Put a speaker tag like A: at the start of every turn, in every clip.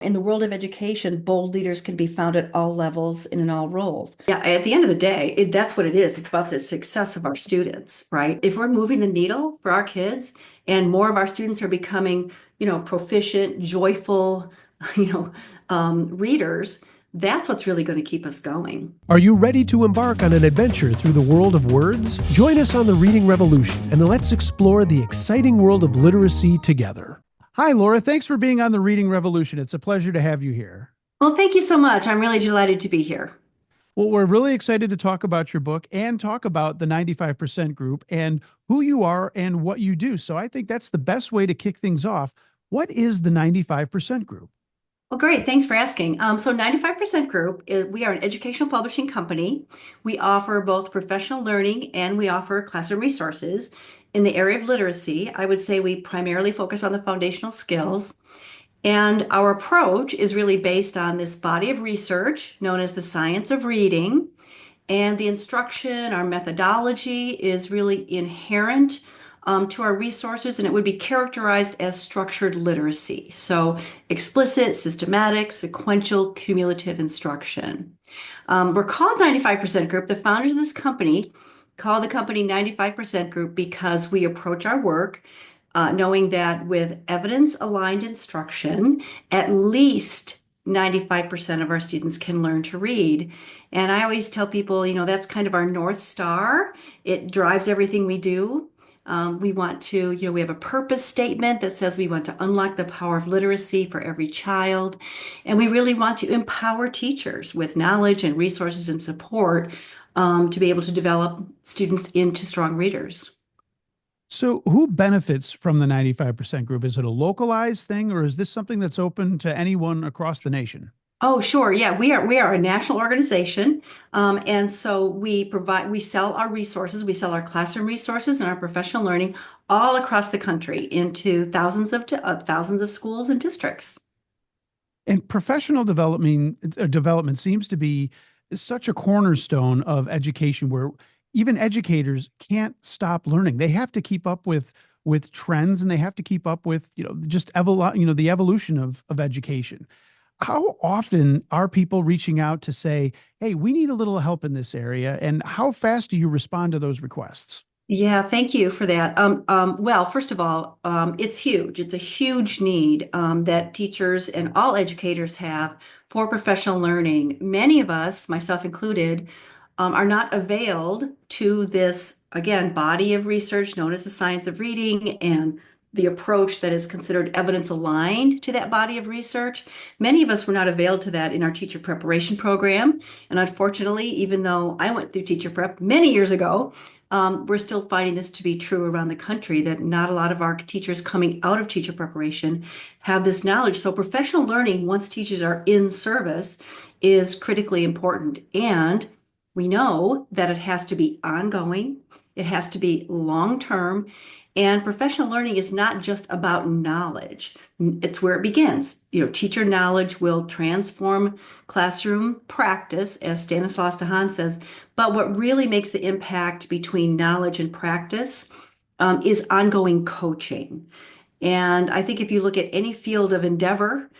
A: In the world of education, bold leaders can be found at all levels and in all roles. Yeah, at the end of the day, that's what it is. It's about the success of our students, right? If we're moving the needle for our kids and more of our students are becoming, proficient, joyful, readers, that's what's really going to keep us going.
B: Are you ready to embark on an adventure through the world of words? Join us on the Reading Revolution and let's explore the exciting world of literacy together. Hi, Laura. Thanks for being on the Reading Revolution. It's a pleasure to have you here.
A: Well, thank you so much. I'm really delighted to be here.
B: Well, we're really excited to talk about your book and talk about the 95% group and who you are and what you do. So I think that's the best way to kick things off. What is the 95% group?
A: Well, great. Thanks for asking. So 95% Group, we are an educational publishing company. We offer both professional learning and we offer classroom resources. In the area of literacy, I would say we primarily focus on the foundational skills. And our approach is really based on this body of research known as the science of reading. And the instruction, our methodology is really inherent to our resources, and it would be characterized as structured literacy. So explicit, systematic, sequential, cumulative instruction. We're called 95% Group. The founders of this company call the company 95% Group because we approach our work knowing that with evidence-aligned instruction, at least 95% of our students can learn to read. And I always tell people, that's kind of our North Star. It drives everything we do. We want to, we have a purpose statement that says we want to unlock the power of literacy for every child. And we really want to empower teachers with knowledge and resources and support to be able to develop students into strong readers.
B: So, who benefits from the 95% group? Is it a localized thing or is this something that's open to anyone across the nation?
A: Oh, sure. Yeah, we are a national organization. And so we sell our resources, we sell our classroom resources and our professional learning all across the country into thousands of schools and districts.
B: And professional development seems to be such a cornerstone of education where even educators can't stop learning. They have to keep up with trends and they have to keep up with, the evolution of education. How often are people reaching out to say, hey, we need a little help in this area? And how fast do you respond to those requests?
A: Yeah, thank you for that. Well, first of all, it's huge. It's a huge need that teachers and all educators have for professional learning. Many of us, myself included, are not availed to this, again, body of research known as the science of reading and the approach that is considered evidence aligned to that body of research. Many of us were not availed to that in our teacher preparation program. And unfortunately, even though I went through teacher prep many years ago, we're still finding this to be true around the country, that not a lot of our teachers coming out of teacher preparation have this knowledge. So professional learning, once teachers are in service, is critically important. And we know that it has to be ongoing, it has to be long-term, and professional learning is not just about knowledge. It's where it begins. Teacher knowledge will transform classroom practice, as Stanislaus Dehaene says, but what really makes the impact between knowledge and practice is ongoing coaching. And I think if you look at any field of endeavor,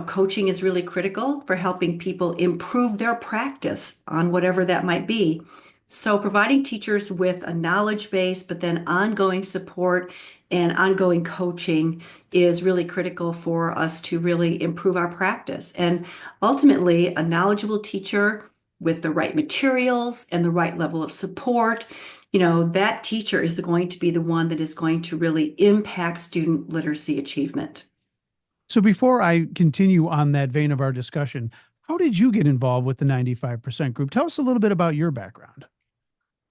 A: coaching is really critical for helping people improve their practice on whatever that might be. So providing teachers with a knowledge base, but then ongoing support and ongoing coaching is really critical for us to really improve our practice. And ultimately, a knowledgeable teacher with the right materials and the right level of support, that teacher is going to be the one that is going to really impact student literacy achievement.
B: So before I continue on that vein of our discussion, how did you get involved with the 95% group? Tell us a little bit about your background.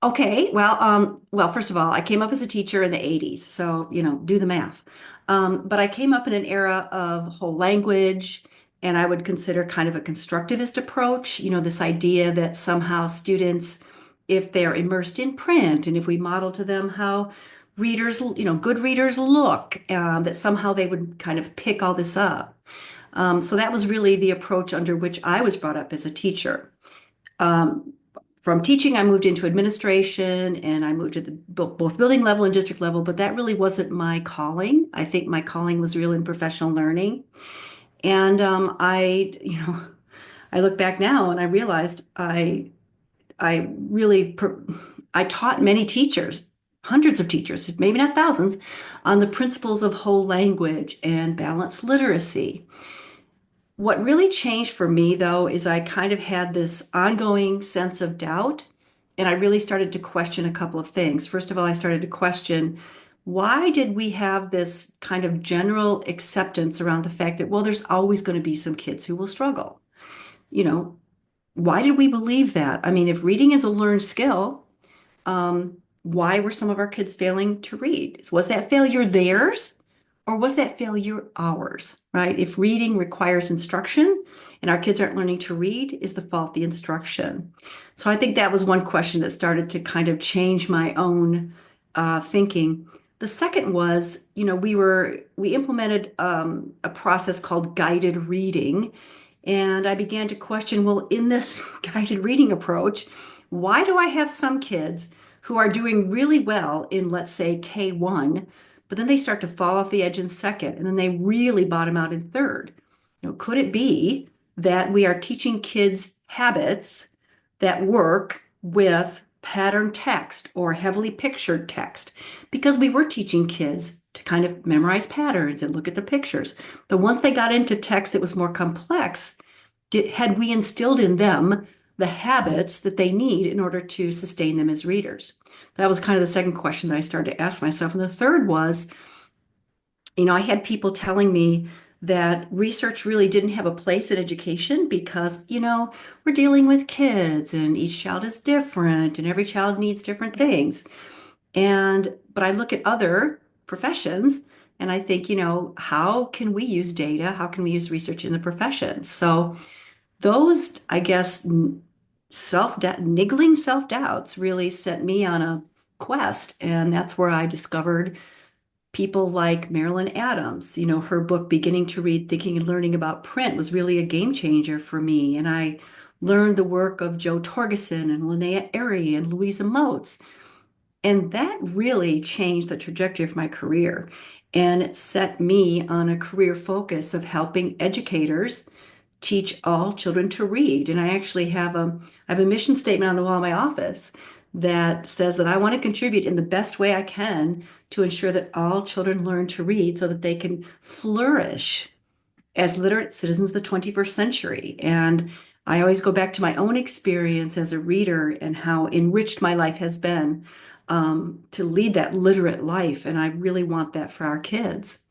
A: Okay, well, first of all, I came up as a teacher in the 80s, so, do the math. But I came up in an era of whole language, and I would consider kind of a constructivist approach, this idea that somehow students, if they're immersed in print, and if we model to them how readers, good readers look, that somehow they would kind of pick all this up. So that was really the approach under which I was brought up as a teacher. From teaching, I moved into administration and I moved to both building level and district level, but that really wasn't my calling. I think my calling was real in professional learning. And I look back now and I realized I really I taught many teachers, hundreds of teachers, maybe not thousands, on the principles of whole language and balanced literacy. What really changed for me, though, is I kind of had this ongoing sense of doubt, and I really started to question a couple of things. First of all, I started to question why did we have this kind of general acceptance around the fact that, well, there's always going to be some kids who will struggle. You know, why did we believe that? I mean, if reading is a learned skill, why were some of our kids failing to read? Was that failure theirs or was that failure ours, right? If reading requires instruction and our kids aren't learning to read, is the fault the instruction? So I think that was one question that started to kind of change my own thinking. The second was, we implemented a process called guided reading, and I began to question, well, in this guided reading approach, why do I have some kids who are doing really well in, let's say, K1, but then they start to fall off the edge in second, and then they really bottom out in third? Could it be that we are teaching kids habits that work with pattern text or heavily pictured text? Because we were teaching kids to kind of memorize patterns and look at the pictures. But once they got into text that was more complex, had we instilled in them the habits that they need in order to sustain them as readers? That was kind of the second question that I started to ask myself. And the third was, I had people telling me that research really didn't have a place in education because, we're dealing with kids and each child is different and every child needs different things. But I look at other professions and I think, how can we use data? How can we use research in the profession? So those, I guess, niggling self-doubts really sent me on a quest. And that's where I discovered people like Marilyn Adams. Her book, Beginning to Read, Thinking and Learning About Print, was really a game changer for me. And I learned the work of Joe Torgeson and Linnea Airy and Louisa Moats. And that really changed the trajectory of my career and set me on a career focus of helping educators teach all children to read. And I actually have a mission statement on the wall in my office that says that I want to contribute in the best way I can to ensure that all children learn to read so that they can flourish as literate citizens of the 21st century. And I always go back to my own experience as a reader and how enriched my life has been to lead that literate life. And I really want that for our kids.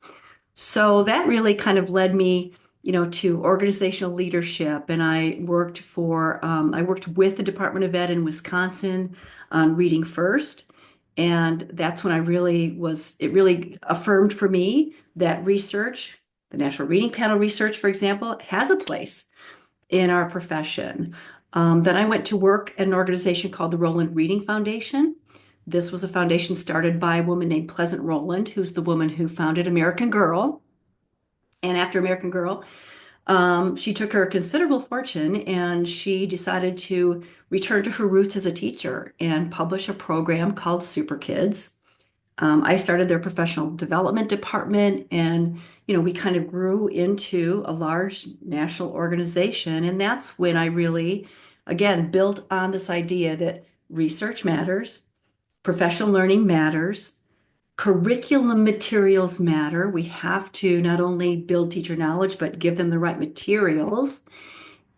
A: So that really kind of led me, to organizational leadership. And I worked with the Department of Ed in Wisconsin on Reading First. And that's when it really affirmed for me that research, the National Reading Panel research, for example, has a place in our profession. Then I went to work at an organization called the Rowland Reading Foundation. This was a foundation started by a woman named Pleasant Rowland, who's the woman who founded American Girl. And after American Girl, she took her considerable fortune and she decided to return to her roots as a teacher and publish a program called Super Kids. I started their professional development department and, we kind of grew into a large national organization. And that's when I really, again, built on this idea that research matters, professional learning matters, curriculum materials matter. We have to not only build teacher knowledge, but give them the right materials.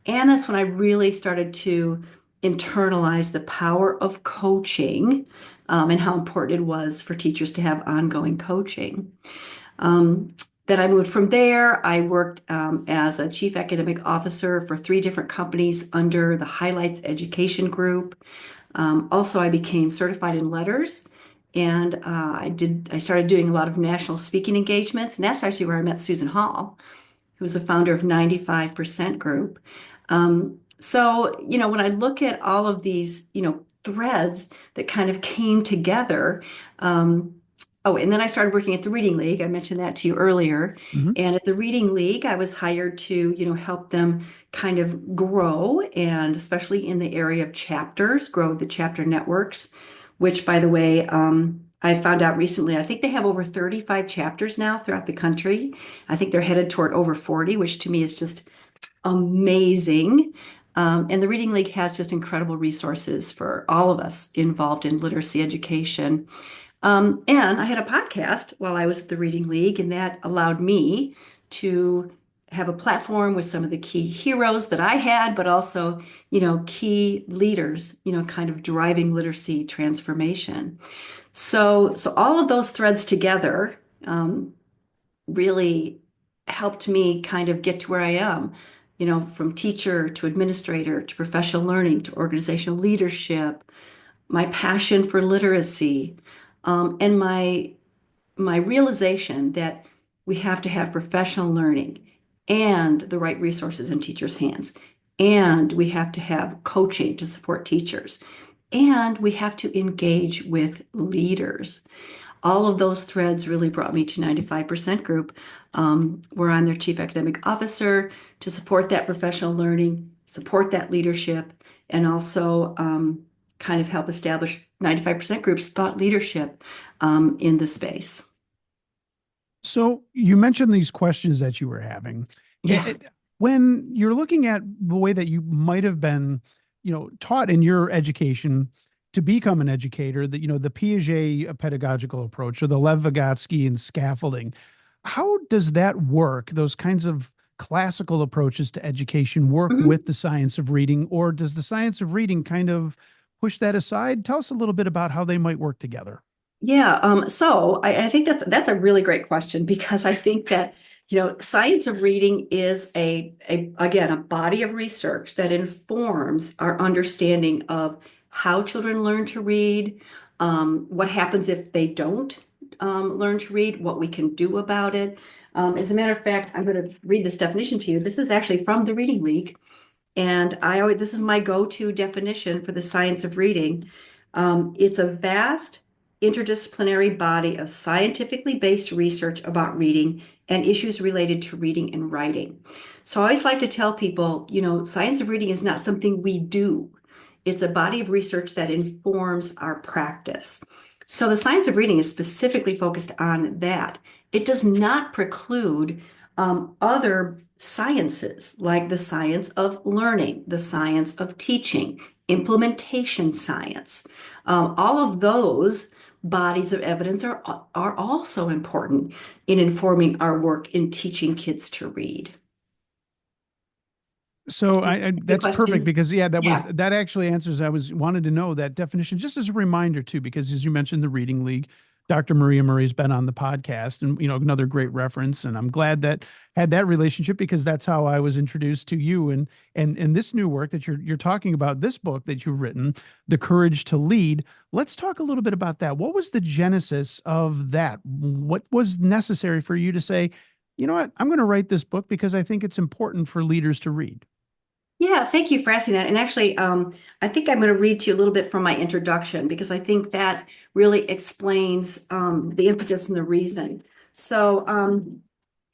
A: And that's when I really started to internalize the power of coaching, and how important it was for teachers to have ongoing coaching. Then I moved from there. I worked as a chief academic officer for 3 different companies under the Highlights Education Group. Also, I became certified in letters. And I started doing a lot of national speaking engagements. And that's actually where I met Susan Hall, who was the founder of 95% Group. So, when I look at all of these, threads that kind of came together, and then I started working at the Reading League. I mentioned that to you earlier.
B: Mhm.
A: And at the Reading League, I was hired to, help them kind of grow, and especially in the area of chapters, grow the chapter networks, which, by the way, I found out recently, I think they have over 35 chapters now throughout the country. I think they're headed toward over 40, which to me is just amazing. And the Reading League has just incredible resources for all of us involved in literacy education. And I had a podcast while I was at the Reading League, and that allowed me to have a platform with some of the key heroes that I had, but also, key leaders, kind of driving literacy transformation. So all of those threads together really helped me kind of get to where I am, from teacher to administrator to professional learning to organizational leadership, my passion for literacy, and my realization that we have to have professional learning and the right resources in teachers' hands. And we have to have coaching to support teachers. And we have to engage with leaders. All of those threads really brought me to 95% Group, where I'm their chief academic officer to support that professional learning, support that leadership, and also kind of help establish 95% Group's thought leadership in the space.
B: So you mentioned these questions that you were having.
A: Yeah.
B: When you're looking at the way that you might have been, taught in your education to become an educator, that, the Piaget pedagogical approach or the Lev Vygotsky and scaffolding, how does that work? Those kinds of classical approaches to education work
A: Mhm.
B: with the science of reading, or does the science of reading kind of push that aside? Tell us a little bit about how they might work together.
A: Yeah, so I think that's a really great question because I think that science of reading is a again a body of research that informs our understanding of how children learn to read, what happens if they don't learn to read, what we can do about it. As a matter of fact, I'm going to read this definition to you. This is actually from the Reading League. And this is my go-to definition for the science of reading. It's a vast interdisciplinary body of scientifically based research about reading and issues related to reading and writing. So I always like to tell people, science of reading is not something we do. It's a body of research that informs our practice. So the science of reading is specifically focused on that. It does not preclude other sciences like the science of learning, the science of teaching, implementation science. All of those bodies of evidence are also important in informing our work in teaching kids to read.
B: So
A: Good
B: that's perfect
A: question.
B: because yeah,
A: Yeah.
B: that actually answers. I was wanted to know that definition just as a reminder too, because as you mentioned, the Reading League, Dr. Maria Murray's been on the podcast, and another great reference. And I'm glad that had that relationship because that's how I was introduced to you and this new work that you're talking about. This book that you've written, The Courage to Lead. Let's talk a little bit about that. What was the genesis of that? What was necessary for you to say, you know what, I'm going to write this book because I think it's important for leaders to read?
A: Yeah, thank you for asking that. And actually, I think I'm going to read to you a little bit from my introduction because I think that really explains the impetus and the reason. So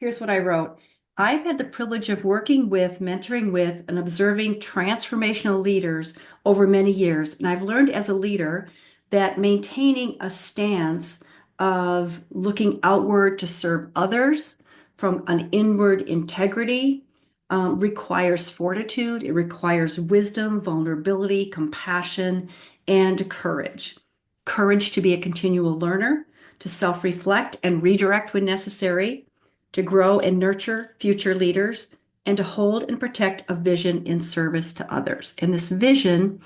A: here's what I wrote. I've had the privilege of working with, mentoring with, and observing transformational leaders over many years. And I've learned as a leader that maintaining a stance of looking outward to serve others from an inward integrity requires fortitude, it requires wisdom, vulnerability, compassion, and courage. Courage to be a continual learner, to self reflect and redirect when necessary, to grow and nurture future leaders, and to hold and protect a vision in service to others. And this vision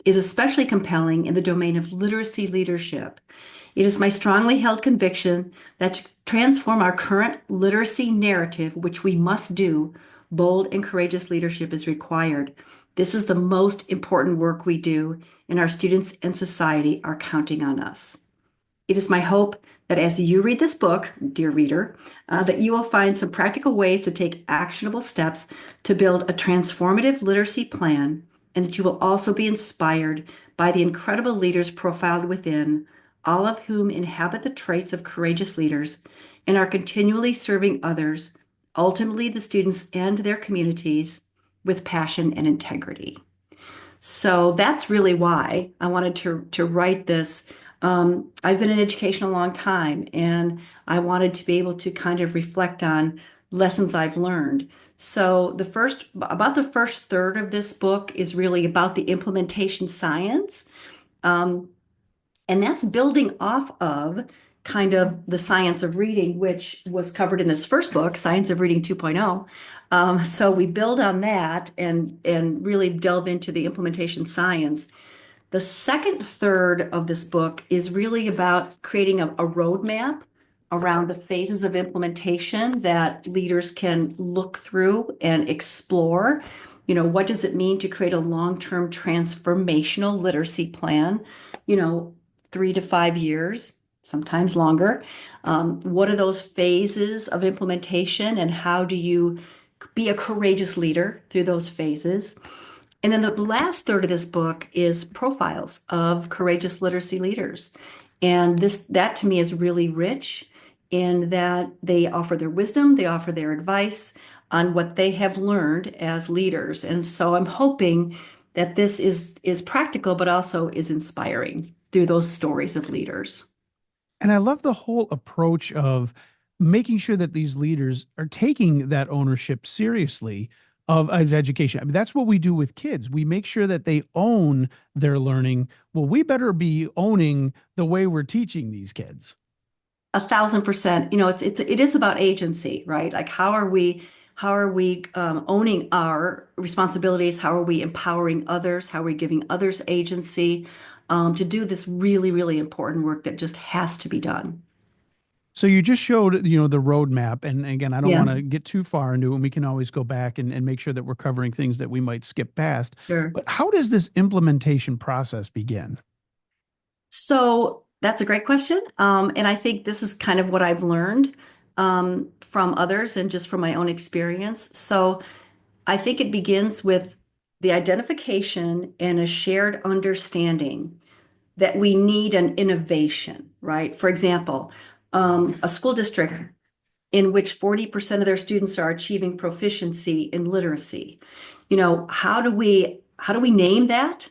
A: is especially compelling in the domain of literacy leadership. It is my strongly held conviction that to transform our current literacy narrative, which we must do, bold and courageous leadership is required. This is the most important work we do, and our students and society are counting on us. It is my hope that as you read this book, dear reader, that you will find some practical ways to take actionable steps to build a transformative literacy plan, and that you will also be inspired by the incredible leaders profiled within, all of whom inhabit the traits of courageous leaders and are continually serving others, ultimately the students and their communities, with passion and integrity. So that's really why I wanted to write this I've been in education a long time, and I wanted to be able to kind of reflect on lessons I've learned. So about the first third of this book is really about the implementation science. Um, and that's building off of kind of the science of reading, which was covered in this first book, Science of Reading 2.0. So we build on that and really delve into the implementation science. The second third of this book is really about creating a roadmap around the phases of implementation that leaders can look through and explore. What does it mean to create a long-term transformational literacy plan? You know, 3 to 5 years, sometimes longer. What are those phases of implementation, and how do you be a courageous leader through those phases? And then the last third of this book is profiles of courageous literacy leaders. And that to me is really rich in that they offer their wisdom, they offer their advice on what they have learned as leaders. And so I'm hoping that this is practical, but also is inspiring through those stories of leaders.
B: And I love the whole approach of making sure that these leaders are taking that ownership seriously of education. I mean, that's what we do with kids. We make sure that they own their learning. Well, we better be owning the way we're teaching these kids.
A: 1,000%. It is about agency, right? Like how are we owning our responsibilities? How are we empowering others? How are we giving others agency to do this really, really important work that just has to be done?
B: So you just showed, the roadmap. And again, I don't
A: Yeah,
B: want to get too far into it, and we can always go back and make sure that we're covering things that we might skip past.
A: sure.
B: But how does this implementation process begin?
A: So that's a great question. And I think this is kind of what I've learned from others and just from my own experience. So I think it begins with the identification and a shared understanding that we need an innovation, right? For example, a school district in which 40% of their students are achieving proficiency in literacy. How do we name that?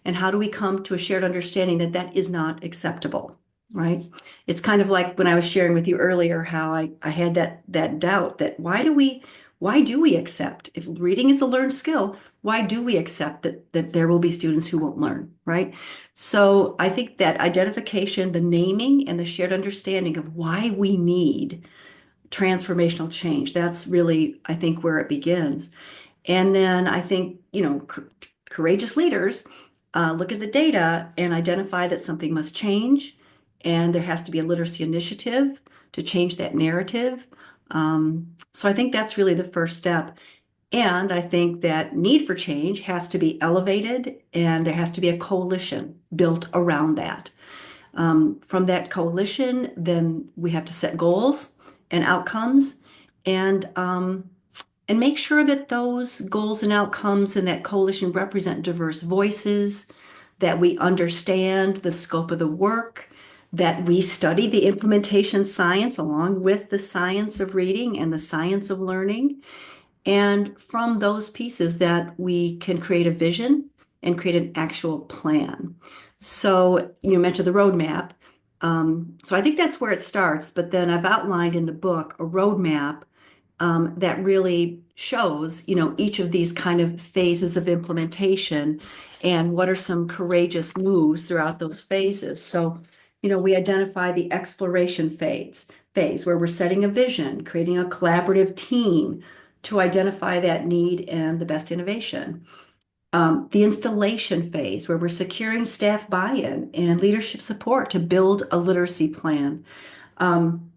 A: And how do we come to a shared understanding that that is not acceptable, right? It's kind of like when I was sharing with you earlier how I had that doubt that why do we accept if reading is a learned skill, why do we accept that there will be students who won't learn, right? So I think that identification, the naming, and the shared understanding of why we need transformational change, that's really, I think, where it begins. And then I think, courageous leaders look at the data and identify that something must change, and there has to be a literacy initiative to change that narrative. So I think that's really the first step. And I think that need for change has to be elevated, and there has to be a coalition built around that. From that coalition, then we have to set goals and outcomes, and and make sure that those goals and outcomes in that coalition represent diverse voices, that we understand the scope of the work, that we study the implementation science along with the science of reading and the science of learning. And from those pieces that we can create a vision and create an actual plan. So you mentioned the roadmap. So I think that's where it starts. But then I've outlined in the book a roadmap that really shows, each of these kind of phases of implementation and what are some courageous moves throughout those phases. So, we identify the exploration phase where we're setting a vision, creating a collaborative team to identify that need and the best innovation. The installation phase where we're securing staff buy-in and leadership support to build a literacy plan. Um,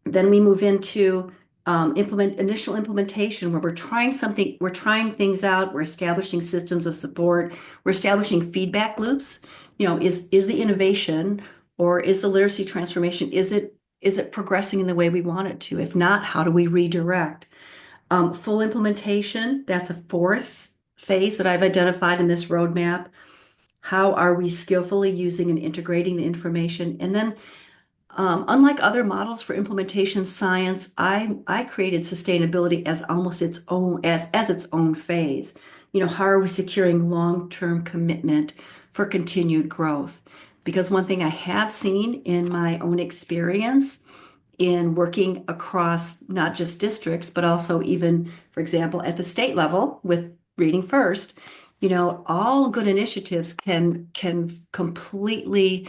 A: then we move into initial implementation where we're trying things out, we're establishing systems of support, we're establishing feedback loops. Is the innovation or is the literacy transformation, is it progressing in the way we want it to? If not, how do we redirect? Full implementation, that's a fourth phase that I've identified in this roadmap. How are we skillfully using and integrating the information? And then unlike other models for implementation science, I created sustainability as almost its own phase. How are we securing long-term commitment for continued growth? because one thing I have seen in my own experience in working across not just districts, but also even, for example, at the state level with Reading First, all good initiatives can completely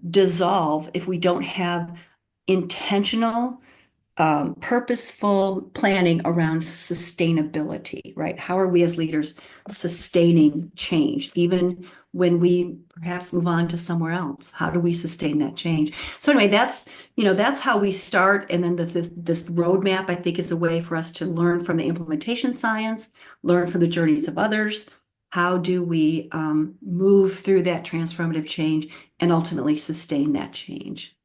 A: dissolve if we don't have intentional purposeful planning around sustainability, right? How are we as leaders sustaining change, even when we perhaps move on to somewhere else? How do we sustain that change? So anyway, that's how we start. And then this roadmap, I think, is a way for us to learn from the implementation science, learn from the journeys of others. How do we move through that transformative change and ultimately sustain that change?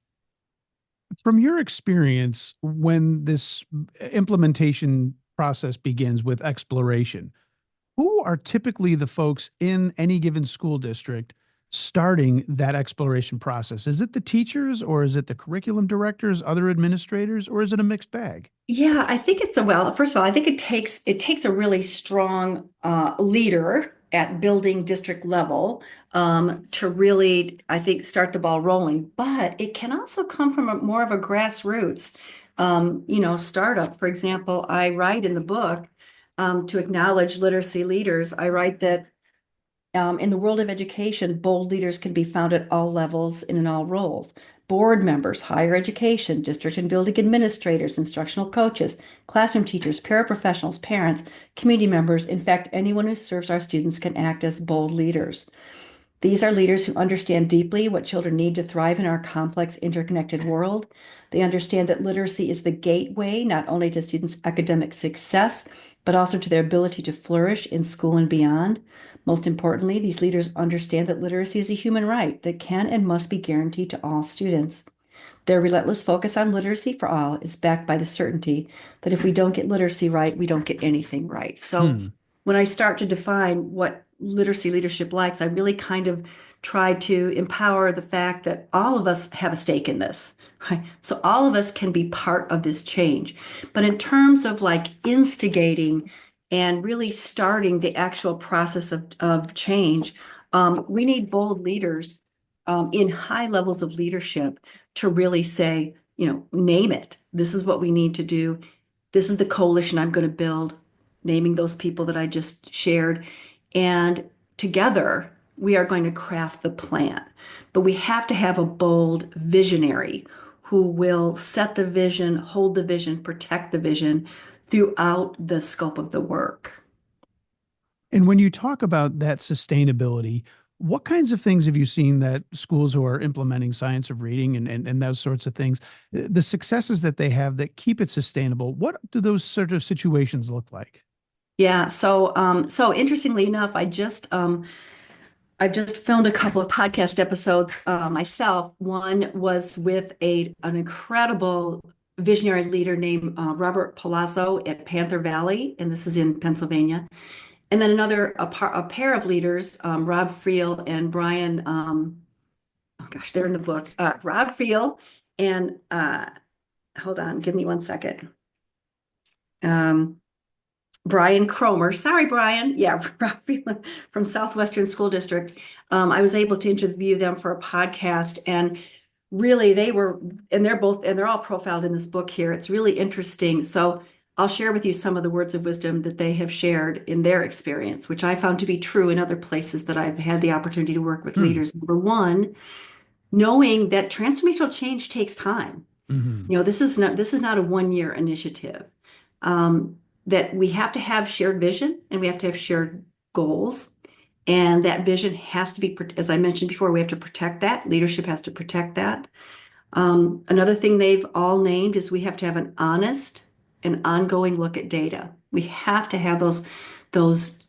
B: From your experience, when this implementation process begins with exploration, who are typically the folks in any given school district starting that exploration process? Is it the teachers, or is it the curriculum directors, other administrators, or is it a mixed bag?
A: Yeah, I think first of all, I think it takes a really strong leader at building district level to really, I think, start the ball rolling. But it can also come from more of a grassroots, startup. For example, I write in the book to acknowledge literacy leaders. I write that in the world of education, bold leaders can be found at all levels and in all roles. Board members, higher education, district and building administrators, instructional coaches, classroom teachers, paraprofessionals, parents, community members. In fact, anyone who serves our students can act as bold leaders. These are leaders who understand deeply what children need to thrive in our complex, interconnected world. They understand that literacy is the gateway not only to students' academic success, but also to their ability to flourish in school and beyond. Most importantly, these leaders understand that literacy is a human right that can and must be guaranteed to all students. Their relentless focus on literacy for all is backed by the certainty that if we don't get literacy right, we don't get anything right. So
B: Hmm.
A: when I start to define what literacy leadership likes, I really kind of try to empower the fact that all of us have a stake in this, right? So all of us can be part of this change. But in terms of like instigating and really starting the actual process of change, we need bold leaders in high levels of leadership to really say, name it. This is what we need to do. This is the coalition I'm going to build, naming those people that I just shared. And together, we are going to craft the plan. But we have to have a bold visionary who will set the vision, hold the vision, protect the vision throughout the scope of the work.
B: And when you talk about that sustainability, what kinds of things have you seen that schools who are implementing science of reading and those sorts of things, the successes that they have that keep it sustainable, what do those sort of situations look like?
A: Yeah, so interestingly enough, I just filmed a couple of podcast episodes myself. One was with an incredible visionary leader named Robert Palazzo at Panther Valley, and this is in Pennsylvania. And then a pair of leaders, Rob Friel and Brian. Oh gosh, they're in the book. Rob Friel and hold on, give me one second. Um, Brian Cromer. Sorry, Brian. Yeah, Rob Freeland from Southwestern School District. I was able to interview them for a podcast, and really they're all profiled in this book here. It's really interesting. So I'll share with you some of the words of wisdom that they have shared in their experience, which I found to be true in other places that I've had the opportunity to work with
B: Hmm.
A: leaders. Number one, knowing that transformational change takes time.
B: Hmm.
A: This is not a 1 year initiative. That we have to have shared vision and we have to have shared goals. And that vision has to be, as I mentioned before, we have to protect that. Leadership has to protect that. Another thing they've all named is we have to have an honest and ongoing look at data. We have to have those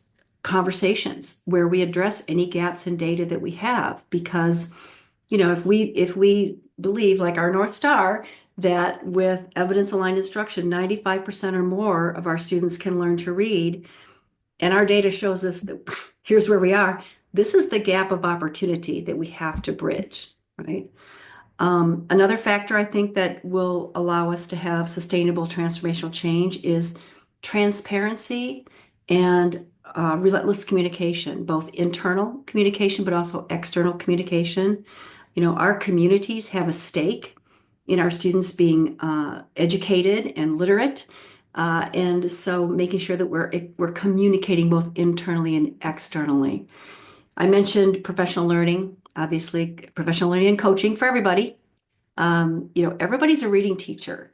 A: conversations where we address any gaps in data that we have because if we believe like our North Star that with evidence aligned instruction, 95% or more of our students can learn to read, and our data shows us that here's where we are. This is the gap of opportunity that we have to bridge, right? Another factor I think that will allow us to have sustainable transformational change is transparency and relentless communication, both internal communication, but also external communication. Our communities have a stake in our students being educated and literate. And so making sure that we're communicating both internally and externally. I mentioned professional learning, obviously, professional learning and coaching for everybody. Everybody's a reading teacher.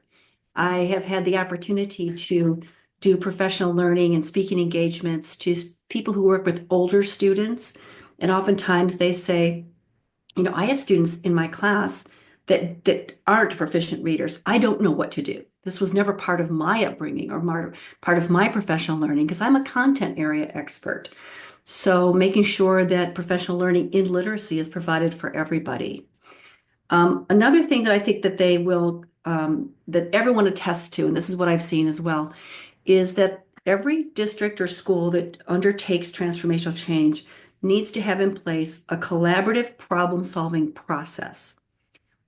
A: I have had the opportunity to do professional learning and speaking engagements to people who work with older students. And oftentimes they say, I have students in my class that aren't proficient readers. I don't know what to do. This was never part of my upbringing or part of my professional learning because I'm a content area expert. So making sure that professional learning in literacy is provided for everybody. Another thing that I think that that everyone attests to, and this is what I've seen as well, is that every district or school that undertakes transformational change needs to have in place a collaborative problem-solving process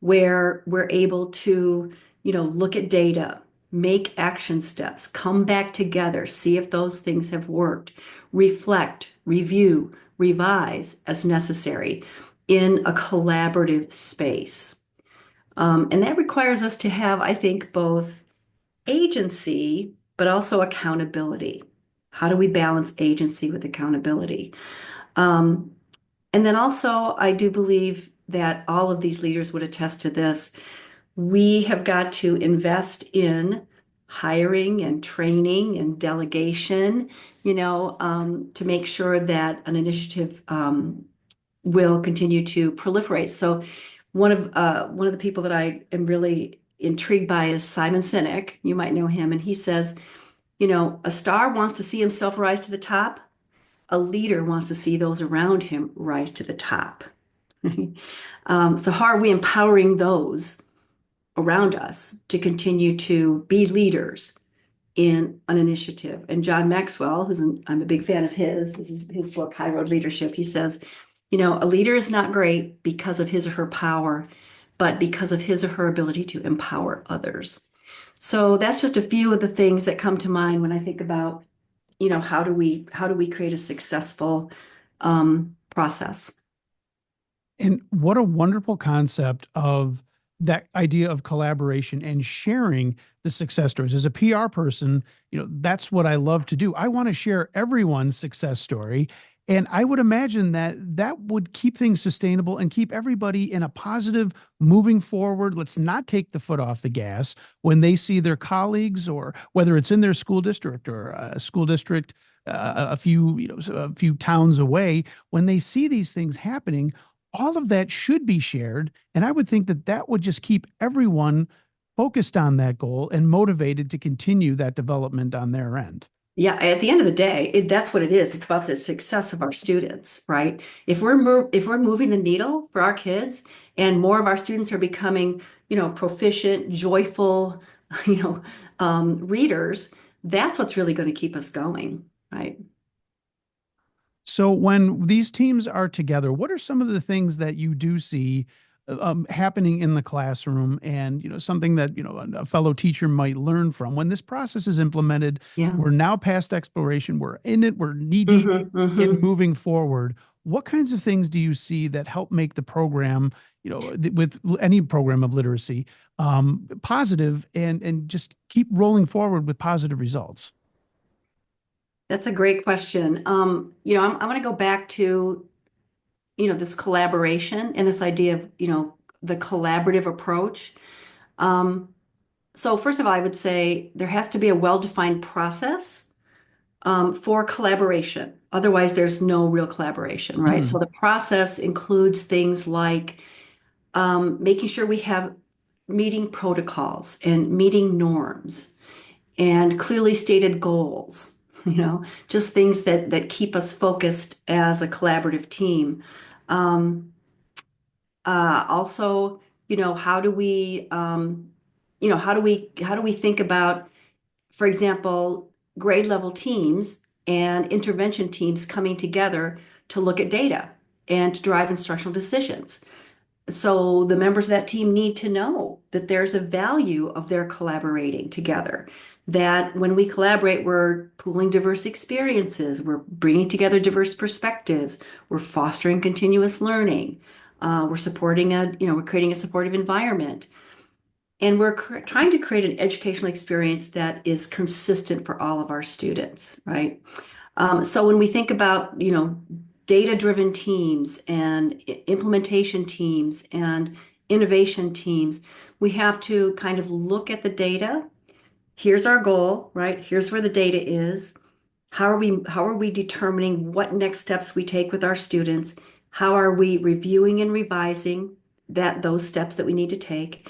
A: where we're able to, look at data, make action steps, come back together, see if those things have worked, reflect, review, revise as necessary in a collaborative space. And that requires us to have, I think, both agency, but also accountability. How do we balance agency with accountability? Um, and then also, I do believe that all of these leaders would attest to this. We have got to invest in hiring and training and delegation, to make sure that an initiative will continue to proliferate. So one of the people that I am really intrigued by is Simon Sinek. You might know him, and he says, a star wants to see himself rise to the top. A leader wants to see those around him rise to the top. So how are we empowering those around us to continue to be leaders in an initiative? And John Maxwell, I'm a big fan of his, this is his book, High Road Leadership. He says, a leader is not great because of his or her power, but because of his or her ability to empower others. So that's just a few of the things that come to mind when I think about, how do we create a successful process?
B: And what a wonderful concept of that idea of collaboration and sharing the success stories. As a PR person, that's what I love to do. I want to share everyone's success story. And I would imagine that that would keep things sustainable and keep everybody in a positive moving forward. Let's not take the foot off the gas when they see their colleagues, or whether it's in their school district or a school district a few towns away, when they see these things happening, all of that should be shared. And I would think that that would just keep everyone focused on that goal and motivated to continue that development on their end.
A: Yeah, at the end of the day, that's what it is. It's about the success of our students, right? If we're moving the needle for our kids and more of our students are becoming, proficient, joyful, readers, that's what's really going to keep us going, right?
B: So when these teams are together, what are some of the things that you do see happening in the classroom, and something that a fellow teacher might learn from when this process is implemented?
A: Yeah.
B: We're now past exploration. We're in it. We're knee deep
A: Hmm.
B: in
A: Hmm.
B: moving forward. What kinds of things do you see that help make the program, with any program of literacy, positive and just keep rolling forward with positive results?
A: That's a great question. I'm going to go back to, this collaboration and this idea of, the collaborative approach. Um, so first of all, I would say there has to be a well-defined process for collaboration. Otherwise, there's no real collaboration, right? So
B: Mm.
A: the process includes things like making sure we have meeting protocols and meeting norms and clearly stated goals, just things that keep us focused as a collaborative team. Um, Also, how do we, how do we think about, for example, grade level teams and intervention teams coming together to look at data and to drive instructional decisions? So the members of that team need to know that there's a value of their collaborating together. that when we collaborate, we're pooling diverse experiences, we're bringing together diverse perspectives, we're fostering continuous learning, we're supporting we're creating a supportive environment. And we're trying to create an educational experience that is consistent for all of our students, right? So when we think about, data-driven teams and implementation teams and innovation teams, we have to kind of look at the data. Here's our goal, right? Here's where the data is. How are we determining what next steps we take with our students? How are we reviewing and revising those steps that we need to take?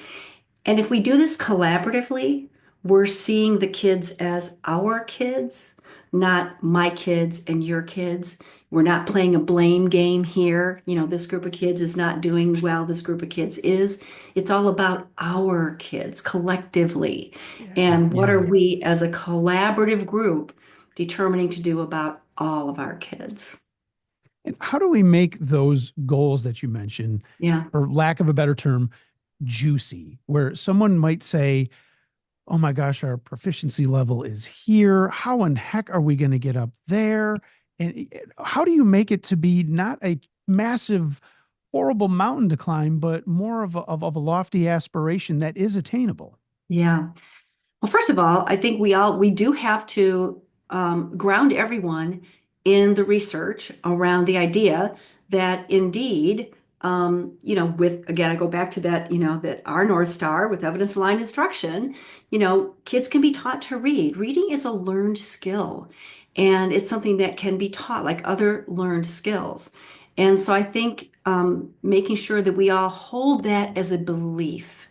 A: And if we do this collaboratively, we're seeing the kids as our kids, not my kids and your kids. We're not playing a blame game here. This group of kids is not doing well, this group of kids is. It's all about our kids collectively.
B: Yeah.
A: And what are
B: Yeah.
A: we as a collaborative group determining to do about all of our kids?
B: And how do we make those goals that you mentioned,
A: Yeah.
B: for lack of a better term, juicy, where someone might say, oh my gosh, our proficiency level is here. How in heck are we going to get up there? And how do you make it to be not a massive, horrible mountain to climb, but more of a lofty aspiration that is attainable?
A: Yeah. Well, first of all, I think we do have to ground everyone in the research around the idea that indeed, with again, I go back to that, that our North Star with evidence-aligned instruction, kids can be taught to read. Reading is a learned skill, and it's something that can be taught like other learned skills. And so I think making sure that we all hold that as a belief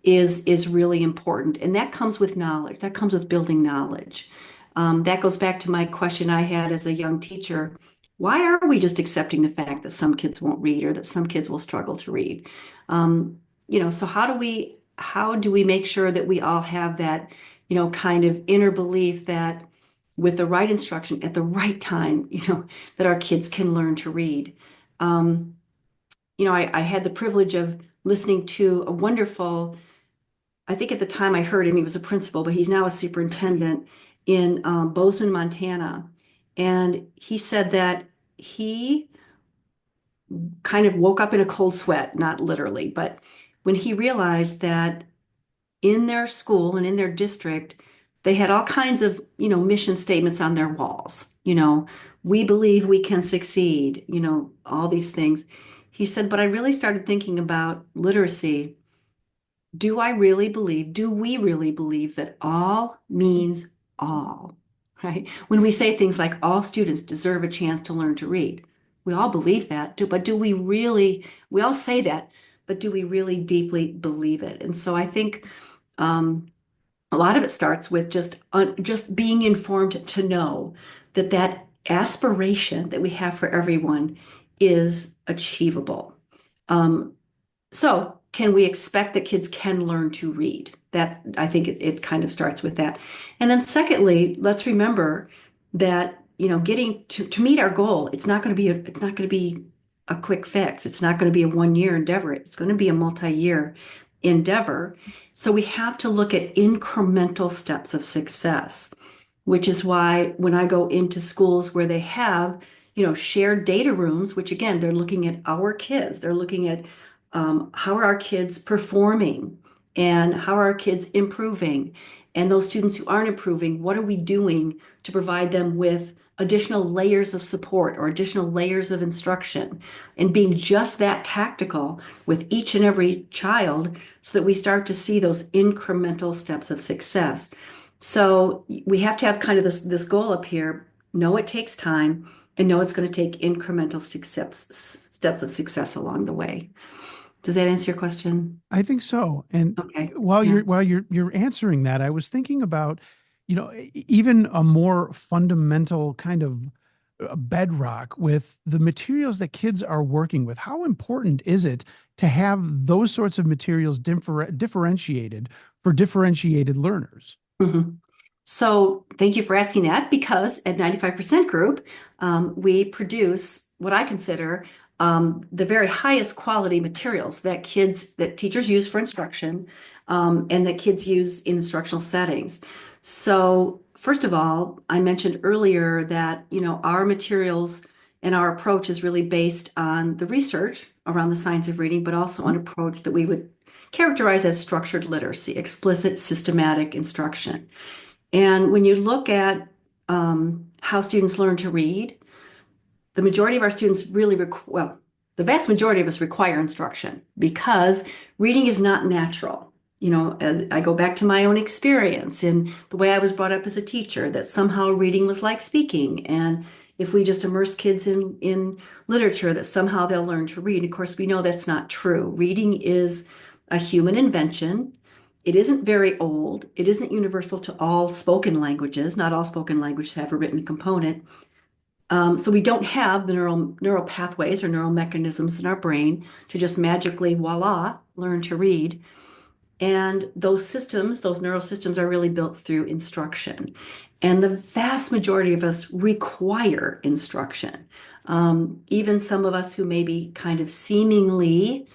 A: is really important. And that comes with knowledge. That comes with building knowledge. That goes back to my question I had as a young teacher. Why are we just accepting the fact that some kids won't read or that some kids will struggle to read? So how do we make sure that we all have that, kind of inner belief that with the right instruction at the right time, that our kids can learn to read. I had the privilege of listening to a wonderful, I think at the time I heard him, he was a principal, but he's now a superintendent in Bozeman, Montana. And he said that he kind of woke up in a cold sweat, not literally, but when he realized that in their school and in their district, they had all kinds of, mission statements on their walls. We believe we can succeed, all these things. He said, but I really started thinking about literacy. Do we really believe that all means all, right? When we say things like all students deserve a chance to learn to read, we all believe that, but do we really, we all say that, but do we really deeply believe it? And so I think a lot of it starts with just being informed to know that aspiration that we have for everyone is achievable. Um, so, can we expect that kids can learn to read? That I think it kind of starts with that. And then secondly, let's remember that, getting to meet our goal, it's not going to be a quick fix. It's not going to be a 1 year endeavor. It's going to be a multi-year endeavor. So we have to look at incremental steps of success, which is why when I go into schools where they have, shared data rooms, which again, they're looking at our kids, they're looking at how are our kids performing and how are our kids improving? And those students who aren't improving, what are we doing to provide them with additional layers of support or additional layers of instruction? And being just that tactical with each and every child so that we start to see those incremental steps of success. So we have to have kind of this goal up here. Know it takes time and know it's going to take incremental steps of success along the way. Does that answer your question?
B: I think so. And
A: Okay.
B: while
A: Yeah.
B: you're answering that, I was thinking about, even a more fundamental kind of bedrock with the materials that kids are working with. How important is it to have those sorts of materials differentiated for differentiated learners?
A: Mhm. So thank you for asking that because at 95% Group, we produce what I consider the very highest quality materials that teachers use for instruction and that kids use in instructional settings. So, first of all, I mentioned earlier that, our materials and our approach is really based on the research around the science of reading, but also an approach that we would characterize as structured literacy, explicit, systematic instruction. And when you look at how students learn to read, the majority of our students really well, the vast majority of us require instruction because reading is not natural. I go back to my own experience and the way I was brought up as a teacher, that somehow reading was like speaking. And if we just immerse kids in literature, that somehow they'll learn to read. Of course, we know that's not true. Reading is a human invention. It isn't very old. It isn't universal to all spoken languages. Not all spoken languages have a written component. So we don't have the neural pathways or neural mechanisms in our brain to just magically, voila, learn to read. And those systems, those neural systems are really built through instruction. And the vast majority of us require instruction. Even some of us who maybe kind of seemingly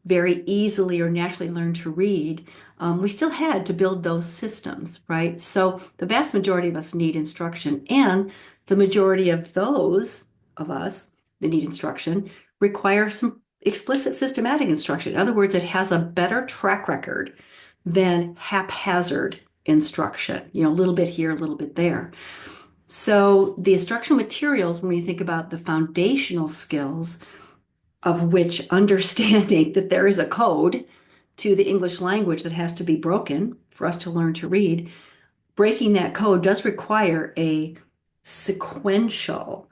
A: very easily or naturally learn to read, we still had to build those systems, right? So the vast majority of us need instruction, and the majority of those of us that need instruction require some explicit systematic instruction. In other words, it has a better track record than haphazard instruction, a little bit here, a little bit there. So the instructional materials, when we think about the foundational skills, of which understanding that there is a code to the English language that has to be broken for us to learn to read, breaking that code does require a sequential,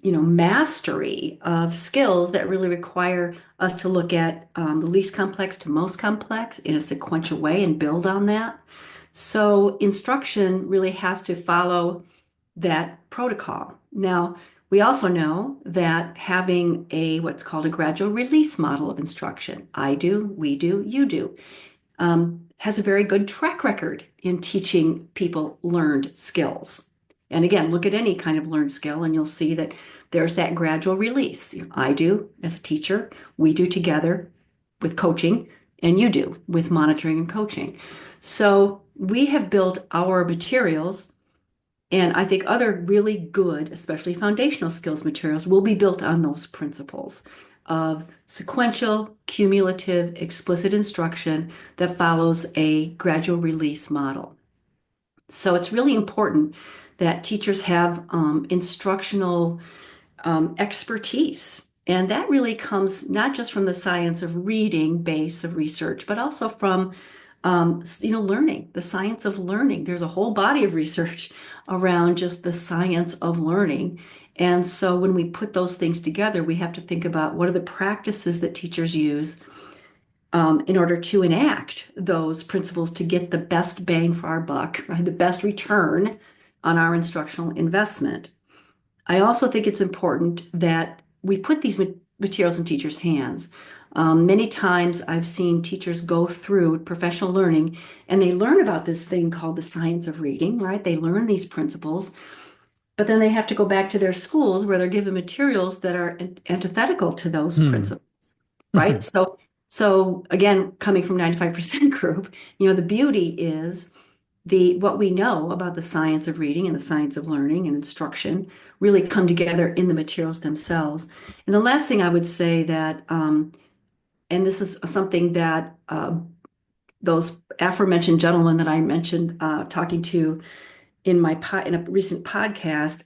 A: mastery of skills that really require us to look at the least complex to most complex in a sequential way and build on that. So instruction really has to follow that protocol. Now, we also know that having what's called a gradual release model of instruction, I do, we do, you do, has a very good track record in teaching people learned skills. And again, look at any kind of learned skill and you'll see that there's that gradual release. I do as a teacher, we do together with coaching, and you do with monitoring and coaching. So we have built our materials, and I think other really good, especially foundational skills materials, will be built on those principles of sequential, cumulative, explicit instruction that follows a gradual release model. So it's really important that teachers have instructional expertise. And that really comes not just from the science of reading base of research, but also from learning, the science of learning. There's a whole body of research around just the science of learning. And so when we put those things together, we have to think about what are the practices that teachers use in order to enact those principles to get the best bang for our buck, right? The best return on our instructional investment. I also think it's important that we put these materials in teachers' hands. Many times I've seen teachers go through professional learning and they learn about this thing called the science of reading, right? They learn these principles, but then they have to go back to their schools where they're given materials that are antithetical to those principles, right? So again, coming from 95% group, the beauty is what we know about the science of reading and the science of learning and instruction really come together in the materials themselves. And the last thing I would say that, and this is something that those aforementioned gentlemen that I mentioned talking to in a recent podcast,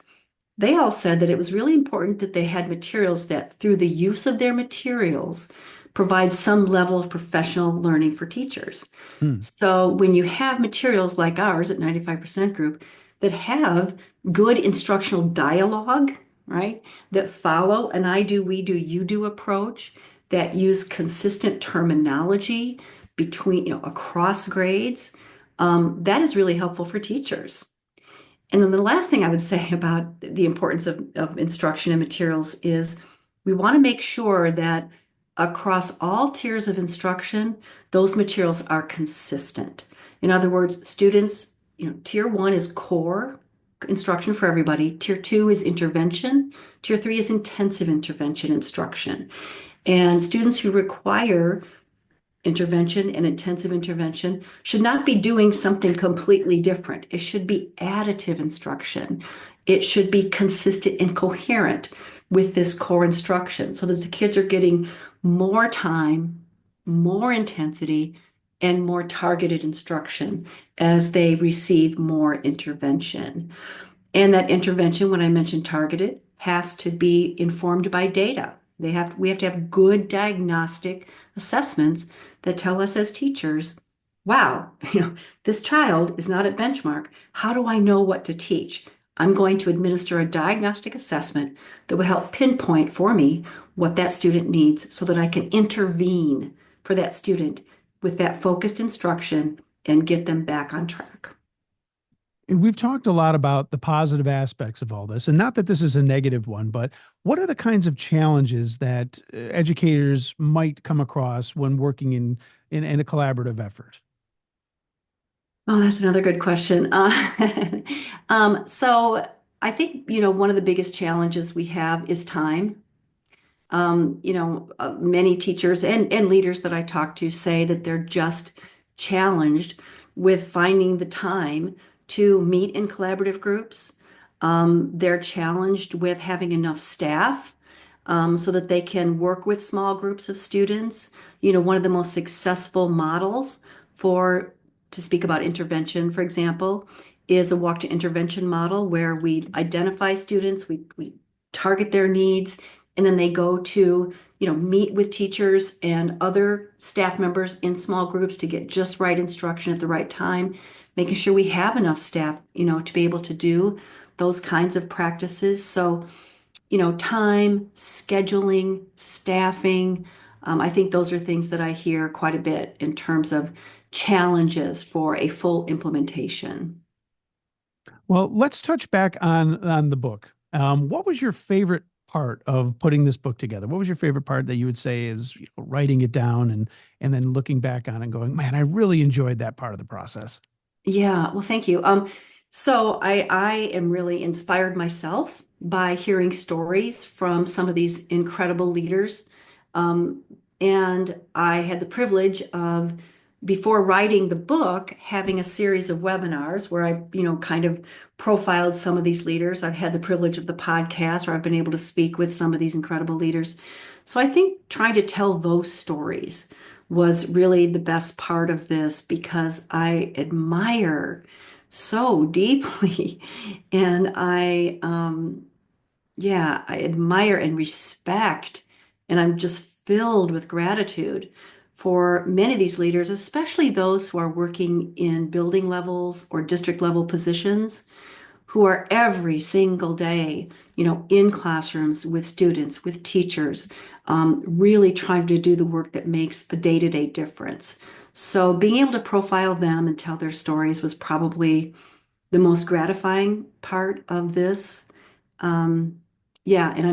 A: they all said that it was really important that they had materials that through the use of their materials provide some level of professional learning for teachers.
B: Hmm.
A: So when you have materials like ours at 95% group that have good instructional dialogue, right, that follow an I do, we do, you do approach, that use consistent terminology between, across grades, that is really helpful for teachers. And then the last thing I would say about the importance of instruction and materials is we want to make sure that across all tiers of instruction, those materials are consistent. In other words, students, tier one is core instruction for everybody. Tier two is intervention. Tier three is intensive intervention instruction. And students who require intervention and intensive intervention should not be doing something completely different. It should be additive instruction. It should be consistent and coherent with this core instruction so that the kids are getting more time, more intensity, and more targeted instruction as they receive more intervention. And that intervention, when I mentioned targeted, has to be informed by data. We have to have good diagnostic assessments that tell us as teachers, wow, this child is not at benchmark. How do I know what to teach? I'm going to administer a diagnostic assessment that will help pinpoint for me what that student needs so that I can intervene for that student with that focused instruction and get them back on track.
B: We've talked a lot about the positive aspects of all this, and not that this is a negative one, but what are the kinds of challenges that educators might come across when working in a collaborative effort?
A: Oh, that's another good question. So I think, one of the biggest challenges we have is time. Many teachers and leaders that I talk to say that they're just challenged with finding the time to meet in collaborative groups. They're challenged with having enough staff so that they can work with small groups of students. One of the most successful models for, to speak about intervention, for example, is a walk to intervention model where we identify students, we target their needs, and then they go to, meet with teachers and other staff members in small groups to get just right instruction at the right time, making sure we have enough staff, to be able to do those kinds of practices. So, time, scheduling, staffing, I think those are things that I hear quite a bit in terms of challenges for a full implementation.
B: Well, let's touch back on the book. What was your favorite part of putting this book together? What was your favorite part that you would say is writing it down and then looking back on it and going, man, I really enjoyed that part of the process.
A: Yeah, well, thank you. So I am really inspired myself by hearing stories from some of these incredible leaders. Um, and I had the privilege of, before writing the book, having a series of webinars where I, kind of profiled some of these leaders. I've had the privilege of the podcast where I've been able to speak with some of these incredible leaders. So I think trying to tell those stories was really the best part of this because I admire so deeply and yeah, I admire and respect and I'm just filled with gratitude for many of these leaders, especially those who are working in building levels or district level positions who are every single day, in classrooms with students, with teachers, really trying to do the work that makes a day-to-day difference. So being able to profile them and tell their stories was probably the most gratifying part of this. Um, yeah, and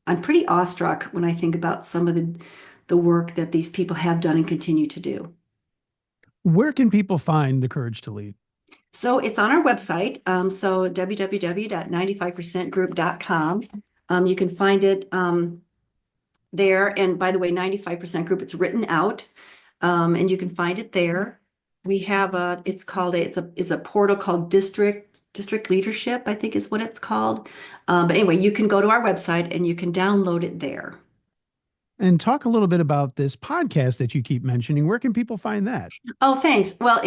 A: I'm pretty awestruck when I think about some of the work that these people have done and continue to do.
B: Where can people find the courage to lead?
A: So it's on our website. So www.95percentgroup.com. You can find it there. And by the way, 95% group, it's written out. And you can find it there. We have it's a portal called District Leadership, I think is what it's called. But anyway, you can go to our website and you can download it there.
B: And talk a little bit about this podcast that you keep mentioning. Where can people find that?
A: Oh, thanks. Well,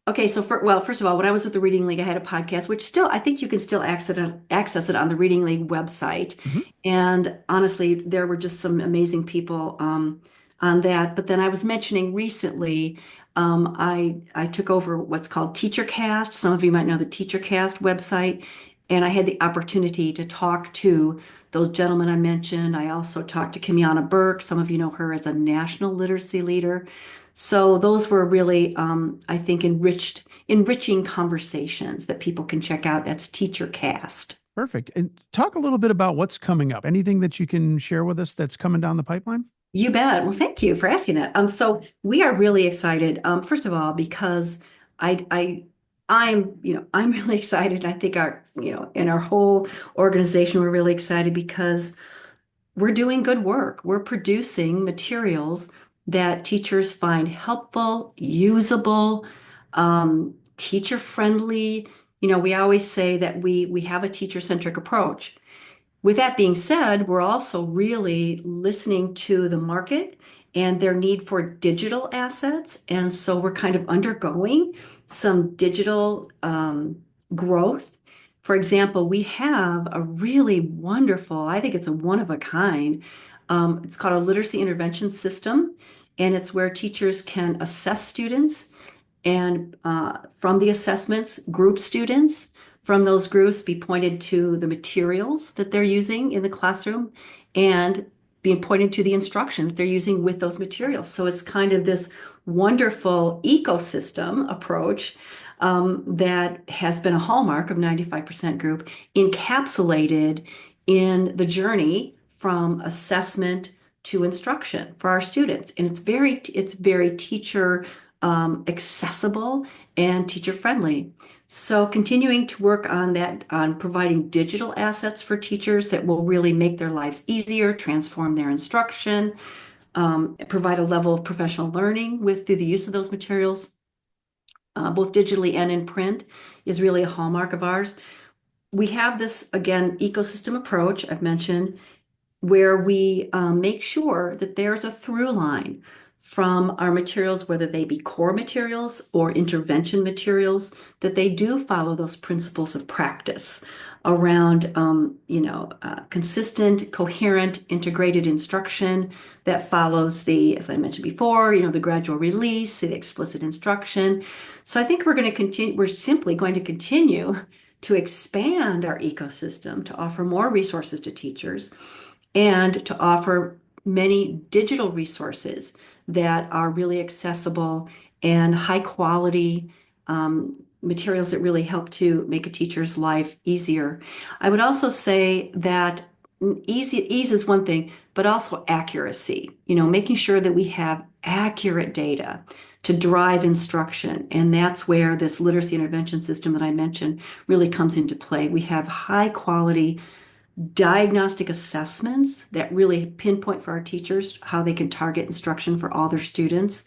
A: okay. So first of all, when I was at the Reading League, I had a podcast, which still, I think you can still access it on the Reading League website.
B: Mhm.
A: And honestly, there were just some amazing people, on that. But then I was mentioning recently, I took over what's called TeacherCast. Some of you might know the TeacherCast website. And I had the opportunity to talk to those gentlemen I mentioned. I also talked to Kimiana Burke. Some of you know her as a national literacy leader. So those were really, I think, enriching conversations that people can check out. That's TeacherCast.
B: Perfect. And talk a little bit about what's coming up. Anything that you can share with us that's coming down the pipeline?
A: You bet. Well, thank you for asking that. So we are really excited. First of all, because I, I, I'm really excited. I think in our whole organization, we're really excited because we're doing good work. We're producing materials that teachers find helpful, usable, teacher friendly. We always say that we have a teacher centric approach. With that being said, we're also really listening to the market and their need for digital assets. And so we're kind of undergoing some digital growth. For example, we have a really wonderful, I think it's a one of a kind. It's called a literacy intervention system, and it's where teachers can assess students and from the assessments, group students from those groups be pointed to the materials that they're using in the classroom and being pointed to the instruction that they're using with those materials. So it's kind of this wonderful ecosystem approach that has been a hallmark of 95% group, encapsulated in the journey from assessment to instruction for our students. And it's very teacher accessible and teacher friendly. So continuing to work on that, on providing digital assets for teachers that will really make their lives easier, transform their instruction, provide a level of professional learning through the use of those materials, both digitally and in print, is really a hallmark of ours. We have this, again, ecosystem approach I've mentioned, where we make sure that there's a through line from our materials, whether they be core materials or intervention materials, that they do follow those principles of practice around, consistent, coherent, integrated instruction that follows as I mentioned before, the gradual release, the explicit instruction. So I think we're simply going to continue to expand our ecosystem to offer more resources to teachers and to offer many digital resources that are really accessible and high quality materials that really help to make a teacher's life easier. I would also say that ease is one thing, but also accuracy, making sure that we have accurate data to drive instruction. And that's where this literacy intervention system that I mentioned really comes into play. We have high quality diagnostic assessments that really pinpoint for our teachers how they can target instruction for all their students.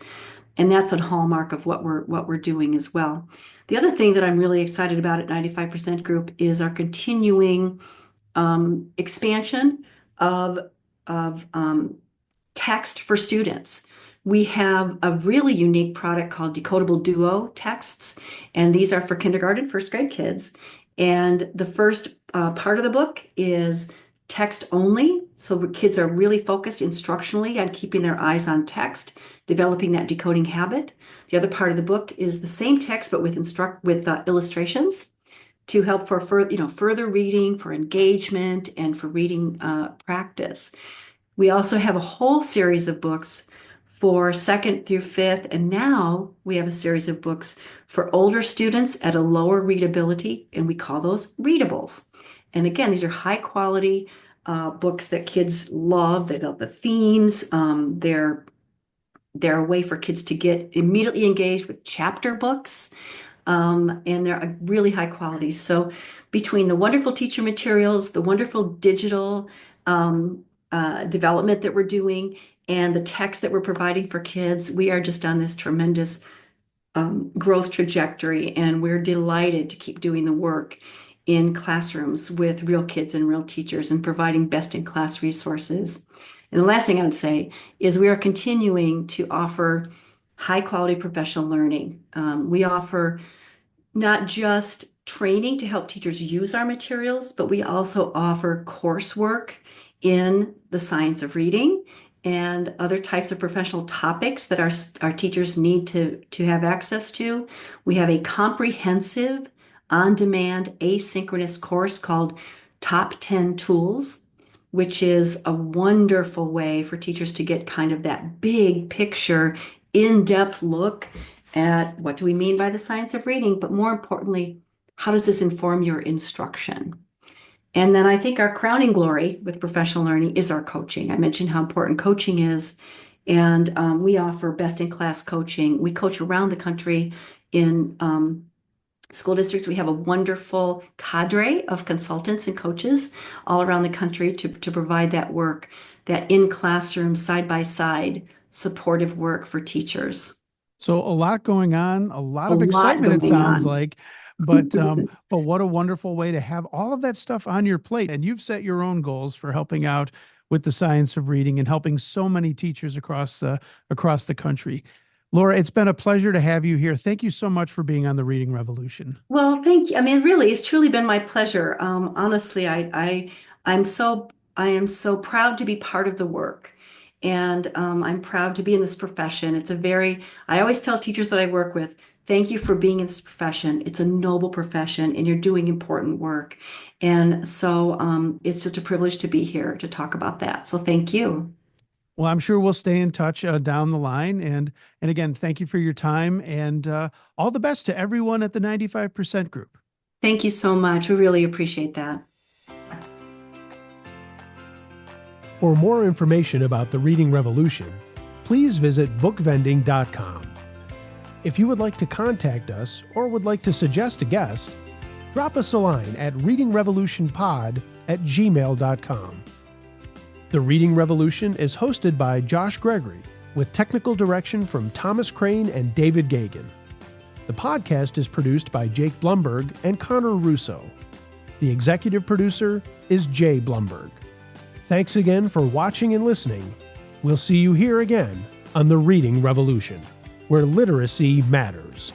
A: And that's a hallmark of what we're doing as well. The other thing that I'm really excited about at 95% Group is our continuing expansion of text for students. We have a really unique product called Decodable Duo texts, and these are for kindergarten, first grade kids. And the first part of the book is text only. So kids are really focused instructionally on keeping their eyes on text, developing that decoding habit. The other part of the book is the same text, but with illustrations to help for further reading, for engagement, and for reading practice. We also have a whole series of books for second through fifth, and now we have a series of books for older students at a lower readability, and we call those readables. And again, these are high quality books that kids love. They love the themes. They're a way for kids to get immediately engaged with chapter books, and they're really high quality. So between the wonderful teacher materials, the wonderful digital development that we're doing, and the text that we're providing for kids, we are just on this tremendous growth trajectory, and we're delighted to keep doing the work in classrooms with real kids and real teachers and providing best-in-class resources. And the last thing I would say is we are continuing to offer high-quality professional learning. We offer not just training to help teachers use our materials, but we also offer coursework in the science of reading and other types of professional topics that our teachers need to have access to. We have a comprehensive, on-demand, asynchronous course called Top 10 Tools, which is a wonderful way for teachers to get kind of that big picture, in-depth look at what do we mean by the science of reading, but more importantly, how does this inform your instruction? And then I think our crowning glory with professional learning is our coaching. I mentioned how important coaching is, and we offer best-in-class coaching. We coach around the country in school districts. We have a wonderful cadre of consultants and coaches all around the country to provide that work, that in classroom, side by side supportive work for teachers.
B: So a lot going on, a lot
A: A
B: of
A: lot
B: excitement, it
A: going
B: sounds
A: on.
B: like. But what a wonderful way to have all of that stuff on your plate. And you've set your own goals for helping out with the science of reading and helping so many teachers across the country. Laura, it's been a pleasure to have you here. Thank you so much for being on the Reading Revolution.
A: Well, thank you. I mean, really, it's truly been my pleasure. Honestly, I'm so, I am so proud to be part of the work, and I'm proud to be in this profession. I always tell teachers that I work with, thank you for being in this profession. It's a noble profession, and you're doing important work. And so, it's just a privilege to be here to talk about that. So, thank you.
B: Well, I'm sure we'll stay in touch down the line. And again, thank you for your time and all the best to everyone at the 95% group.
A: Thank you so much. We really appreciate that.
C: For more information about the Reading Revolution, please visit bookvending.com. If you would like to contact us or would like to suggest a guest, drop us a line at readingrevolutionpod@gmail.com. The Reading Revolution is hosted by Josh Gregory, with technical direction from Thomas Crane and David Gagan. The podcast is produced by Jake Blumberg and Connor Russo. The executive producer is Jay Blumberg. Thanks again for watching and listening. We'll see you here again on the Reading Revolution, where literacy matters.